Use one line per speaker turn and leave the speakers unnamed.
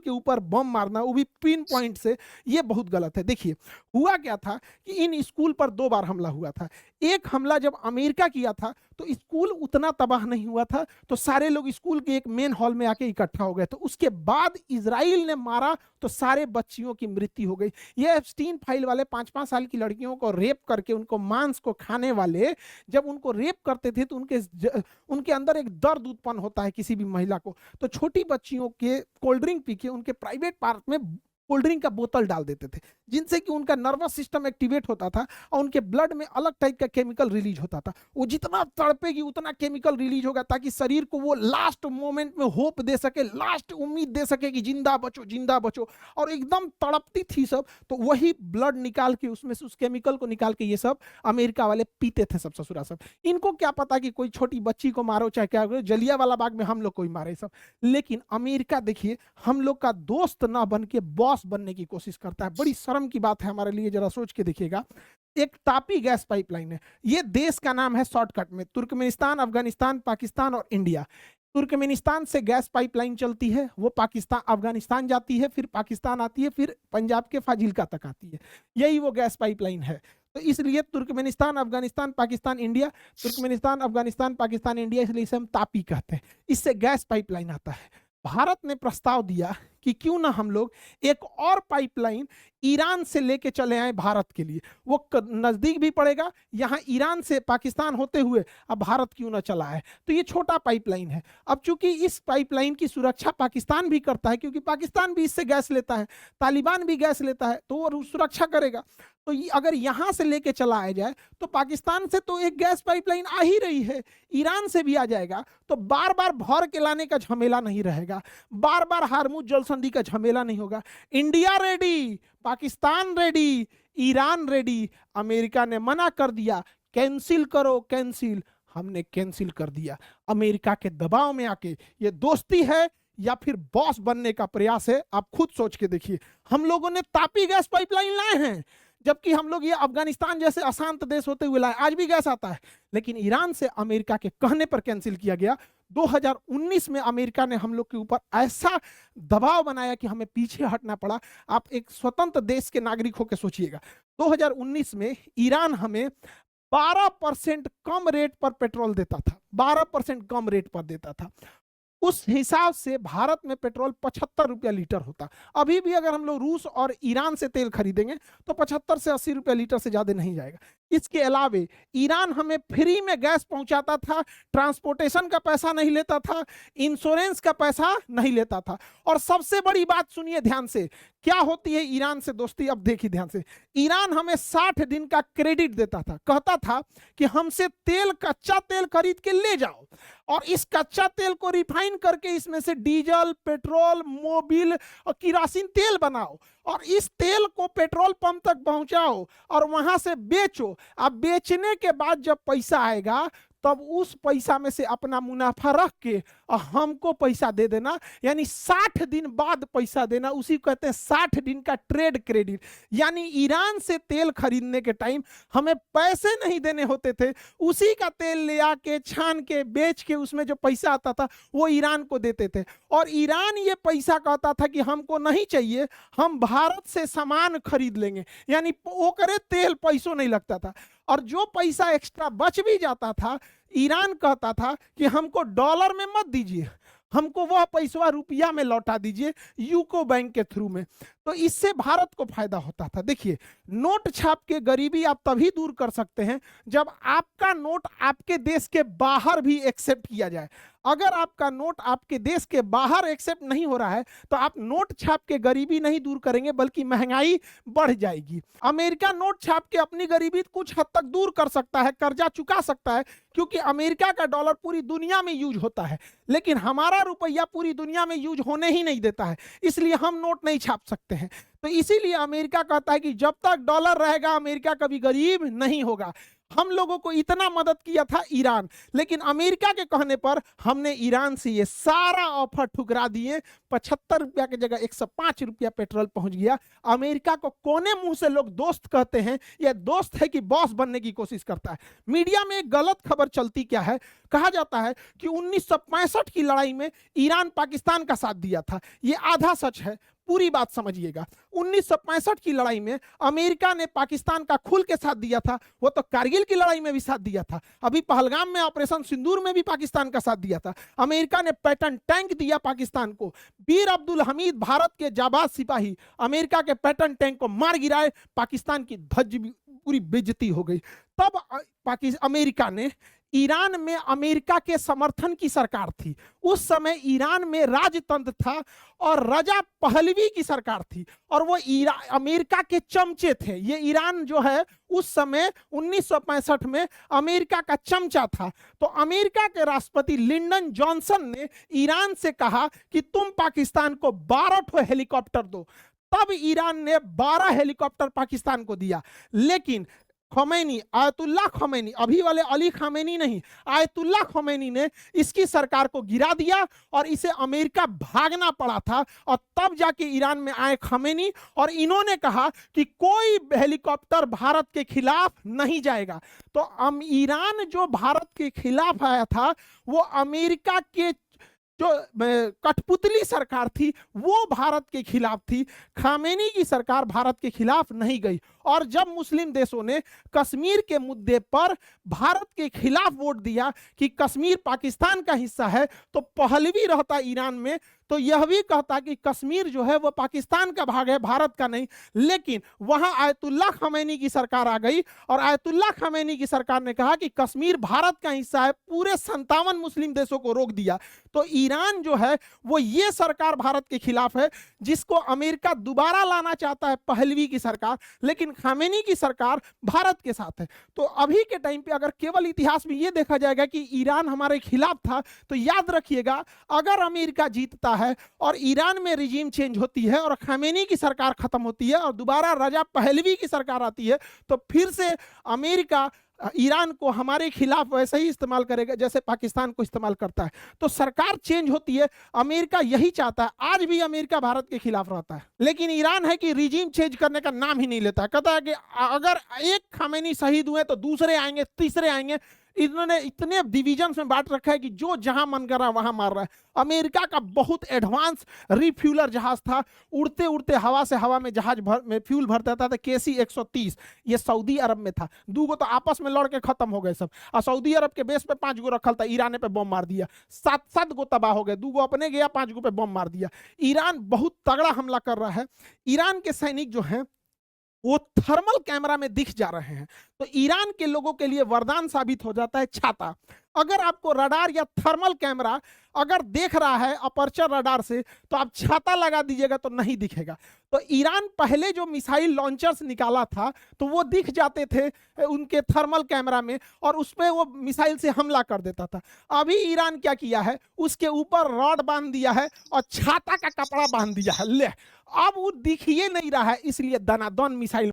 के ऊपर बम मारना, वो भी पिन पॉइंट से, ये बहुत गलत है। देखिए हुआ क्या था कि इन स्कूल पर 2 बार हमला हुआ था। एक हमला जब अमेरिका किया था तो स्कूल उतना तबाह नहीं हुआ था, तो सारे लोग स्कूल के एक मेन हॉल में आके इकट्ठा हो गए। तो उसके बाद इजराइल ने मारा तो सारे बच्चियों की मृत्यु हो गई। ये एप्स्टीन फाइल वाले 5-5 साल की लड़कियों को रेप करके उनको मांस को खाने वाले, जब उनको रेप करते थे तो उनके अंदर एक दर्द उत्पन्न होता है किसी भी महिला को, तो छोटी बच्चियों के कोल्ड ड्रिंक पी के उनके प्राइवेट पार्क में कोल्ड ड्रिंक का बोतल डाल देते थे, जिनसे कि उनका नर्वस सिस्टम एक्टिवेट होता था और उनके ब्लड में अलग टाइप का केमिकल रिलीज होता था। वो जितना तड़पेगी उतना केमिकल रिलीज होगा, ताकि शरीर को वो लास्ट मोमेंट में होप दे सके, लास्ट उम्मीद दे सके कि जिंदा बचो जिंदा बचो। और एकदम तड़पती थी सब, तो वही ब्लड निकाल के उसमें से उस केमिकल को निकाल के ये सब अमेरिका वाले पीते थे सब ससुरा सब। इनको क्या पता कि कोई छोटी बच्ची को मारो चाहे क्या करो, जलियांवाला बाग में हम लोग कोई मारे सब। लेकिन अमेरिका देखिए हम लोग का दोस्त ना बन के बॉस बनने की कोशिश करता है। बड़ी शर्म की बात है हमारे लिए, जरा सोच के देखिएगा। एक तापी गैस पाइपलाइन है, ये देश का नाम है शॉर्टकट में, तुर्कमेनिस्तान, अफगानिस्तान, पाकिस्तान और इंडिया। तुर्कमेनिस्तान से गैस पाइपलाइन चलती है, वो पाकिस्तान अफगानिस्तान जाती है, फिर पाकिस्तान आती है, फिर पंजाब के फाजिल्का तक आती है। यही वो गैस पाइपलाइन है। तो इसलिए Turkmenistan, Afghanistan, Pakistan, India, Turkmenistan, Afghanistan, Pakistan, India, इसलिए इसे हम तापी कहते हैं। इससे गैस पाइपलाइन आता है। भारत ने प्रस्ताव दिया कि क्यों ना हम लोग एक और पाइपलाइन ईरान से लेके चले आए भारत के लिए, वो नजदीक भी पड़ेगा, यहाँ ईरान से पाकिस्तान होते हुए अब भारत क्यों ना चला है। तो ये छोटा पाइपलाइन है। अब चूंकि इस पाइपलाइन की सुरक्षा पाकिस्तान भी करता है, क्योंकि पाकिस्तान भी इससे गैस लेता है, तालिबान भी गैस लेता है, तो वो सुरक्षा करेगा। तो अगर यहाँ से लेके चला आ जाए तो पाकिस्तान से तो एक गैस पाइपलाइन आ ही रही है, ईरान से भी आ जाएगा, तो बार बार भर के लाने का झमेला नहीं रहेगा, बार बार हार्मुज जल संधि का झमेला नहीं होगा। India ready, Pakistan ready, Iran ready. America ने मना कर दिया, कैंसिल करो कैंसिल। हमने कैंसिल कर दिया अमेरिका के दबाव में आके। ये दोस्ती है या फिर बॉस बनने का प्रयास है, आप खुद सोच के देखिए। हम लोगों ने तापी गैस पाइपलाइन लाए हैं, जबकि हम लोग ये अफगानिस्तान जैसे अशांत देश होते हुए लाए, आज भी गैस आता है, लेकिन ईरान से अमेरिका के कहने पर कैंसिल किया गया। 2019 में अमेरिका ने हम लोग के ऊपर ऐसा दबाव बनाया कि हमें पीछे हटना पड़ा। आप एक स्वतंत्र देश के नागरिक होकर सोचिएगा, 2019 में ईरान हमें 12% कम रेट पर पेट्रोल देता था, 12% कम रेट पर देता था। उस हिसाब से भारत में पेट्रोल 75 रुपया लीटर होता। अभी भी अगर हम लोग रूस और ईरान से तेल खरीदेंगे तो 75 से 80 रुपया लीटर से ज्यादा नहीं जाएगा। इसके अलावे ईरान हमें फ्री में गैस पहुंचाता था, ट्रांसपोर्टेशन का पैसा नहीं लेता था, इंश्योरेंस का पैसा नहीं लेता था। और सबसे बड़ी बात सुनिए ध्यान से, क्या होती है ईरान से दोस्ती, अब देखिए ध्यान से। ईरान हमें 60 दिन का क्रेडिट देता था, कहता था कि हमसे तेल, कच्चा तेल खरीद के ले जाओ और इस कच्चा तेल को रिफाइन करके इसमें से डीजल, पेट्रोल, मोबिल और किरासिन तेल बनाओ और इस तेल को पेट्रोल पंप तक पहुंचाओ और वहां से बेचो। अब बेचने के बाद जब पैसा आएगा तब उस पैसा में से अपना मुनाफा रख के हमको पैसा दे देना, यानी 60 दिन बाद पैसा देना। उसी को कहते हैं 60 दिन का ट्रेड क्रेडिट। यानी ईरान से तेल खरीदने के टाइम हमें पैसे नहीं देने होते थे, उसी का तेल ले आके छान के बेच के उसमें जो पैसा आता था वो ईरान को देते थे। और ईरान ये पैसा कहता था कि हमको नहीं चाहिए, हम भारत से सामान खरीद लेंगे, यानी वो करे तेल पैसों नहीं लगता था। और जो पैसा एक्स्ट्रा बच भी जाता था, ईरान कहता था कि हमको डॉलर में मत दीजिए, हमको वह पैसा रुपया में लौटा दीजिए यूको बैंक के थ्रू में। तो इससे भारत को फायदा होता था। देखिए, नोट छाप के गरीबी आप तभी दूर कर सकते हैं जब आपका नोट आपके देश के बाहर भी एक्सेप्ट किया जाए। अगर आपका नोट आपके देश के बाहर एक्सेप्ट नहीं हो रहा है तो आप नोट छाप के गरीबी नहीं दूर करेंगे, बल्कि महंगाई बढ़ जाएगी। अमेरिका नोट छाप के अपनी गरीबी कुछ हद तक दूर कर सकता है, कर्जा चुका सकता है, क्योंकि अमेरिका का डॉलर पूरी दुनिया में यूज होता है, लेकिन हमारा रुपया पूरी दुनिया में यूज होने ही नहीं देता है, इसलिए हम नोट नहीं छाप सकते हैं। तो इसीलिए अमेरिका कहता है कि जब तक डॉलर रहेगा अमेरिका कभी गरीब नहीं होगा। हम लोगों को इतना मदद किया था ईरान, लेकिन अमेरिका के कहने पर हमने ईरान से ये सारा ऑफर ठुकरा दिए। 75 रुपया की जगह 105 रुपया पेट्रोल पहुंच गया। अमेरिका को कोने मुंह से लोग दोस्त कहते हैं, यह दोस्त है कि बॉस बनने की कोशिश करता है। मीडिया में एक गलत खबर चलती क्या है, कहा जाता है कि 1965 की लड़ाई में ईरान पाकिस्तान का साथ दिया था। यह आधा सच है, पूरी बात समझिएगा। 1965 की लड़ाई में अमेरिका ने पाकिस्तान का खुल के साथ दिया था, वो तो कारगिल की लड़ाई में भी साथ दिया था, अभी पहलगाम में ऑपरेशन सिंदूर में भी पाकिस्तान का साथ दिया था। अमेरिका ने पैटर्न टैंक दिया पाकिस्तान को। बीर अब्दुल हमीद भारत के जाबाज सिपाही अमेरिका के पैटर्न टैंक को मार गिराए, पाकिस्तान की ध्वज पूरी बेइज्जती हो गई। तब अमेरिका ने, ईरान में अमेरिका के समर्थन की सरकार थी, उस समय ईरान में राजतंत्र था और रजा पहलवी की सरकार थी, और वो अमेरिका के चमचे थे। ये ईरान जो है उस समय 1965 में अमेरिका का चमचा था। तो अमेरिका के राष्ट्रपति लिंडन जॉनसन ने ईरान से कहा कि तुम पाकिस्तान को 12 हेलीकॉप्टर दो। तब ईरान ने 12 हेलीकॉप्टर पाकिस्तान को दिया। लेकिन खमैनी, आयतुल्लाह खमैनी, अभी वाले अली खमैनी नहीं, आयतुल्लाह खमैनी ने इसकी सरकार को गिरा दिया और इसे अमेरिका भागना पड़ा था। और तब जाके ईरान में आए खमैनी और इन्होंने कहा कि कोई हेलीकॉप्टर भारत के खिलाफ नहीं जाएगा। तो ईरान जो भारत के खिलाफ आया था, वो अमेरिका के जो कठपुतली सरकार थी वो भारत के खिलाफ थी। खामेनी की सरकार भारत के खिलाफ नहीं गई। और जब मुस्लिम देशों ने कश्मीर के मुद्दे पर भारत के खिलाफ वोट दिया कि कश्मीर पाकिस्तान का हिस्सा है, तो पहलवी रहता ईरान में तो यह भी कहता कि कश्मीर जो है वो पाकिस्तान का भाग है, भारत का नहीं। लेकिन वहां आयतुल्लाह खमैनी की सरकार आ गई और आयतुल्लाह खमैनी की सरकार ने कहा कि कश्मीर भारत का हिस्सा है, पूरे 57 मुस्लिम देशों को रोक दिया। तो ईरान जो है वो ये सरकार भारत के खिलाफ है, जिसको अमेरिका दोबारा लाना चाहता है, पहलवी की सरकार, लेकिन खामेनी की सरकार भारत के साथ है। तो अभी के टाइम पे अगर केवल इतिहास में ये देखा जाएगा कि ईरान हमारे खिलाफ था, तो याद रखिएगा अगर अमेरिका जीतता है और ईरान में रिजीम चेंज होती है और खामेनी की सरकार खत्म होती है और दोबारा रजा पहलवी की सरकार आती है, तो फिर से अमेरिका ईरान को हमारे खिलाफ वैसे ही इस्तेमाल करेगा जैसे पाकिस्तान को इस्तेमाल करता है। तो सरकार चेंज होती है, अमेरिका यही चाहता है। आज भी अमेरिका भारत के खिलाफ रहता है, लेकिन ईरान है कि रिजीम चेंज करने का नाम ही नहीं लेता है। कहता है कि अगर एक खामेनी शहीद हुए तो दूसरे आएंगे, तीसरे आएंगे। इन्होंने इतने डिवीजन में बांट रखा है कि जो जहां मन कर रहा है वहां मार रहा है। अमेरिका का बहुत एडवांस रिफ्यूलर जहाज था, उड़ते उड़ते हवा से हवा में जहाज में फ्यूल भर देता था, केसी 130। ये सऊदी अरब में था। दूगो तो आपस में लड़ के खत्म हो गए सब, और सऊदी अरब के बेस पे 5 गो रखल था, ईरान पे बम मार दिया, 7 गो तबाह हो गए। दूगो अपने गया, 5 गो पे बम मार दिया। ईरान बहुत तगड़ा हमला कर रहा है। ईरान के सैनिक जो हैं वो थर्मल कैमरा में दिख जा रहे हैं। तो ईरान के लोगों के लिए वरदान साबित हो जाता है छाता। अगर आपको रडार या थर्मल कैमरा अगर देख रहा है अपर्चर रडार से, तो आप छाता लगा दीजिएगा तो नहीं दिखेगा। तो ईरान पहले जो मिसाइल लॉन्चर्स निकाला था तो वो दिख जाते थे उनके थर्मल कैमरा में, और उस पर वो मिसाइल से हमला कर देता था। अभी ईरान क्या किया है, उसके ऊपर रॉड बांध दिया है और छाता का कपड़ा बांध दिया है। ले, अब वो दिख ही नहीं रहा है, इसलिए दनादन मिसाइल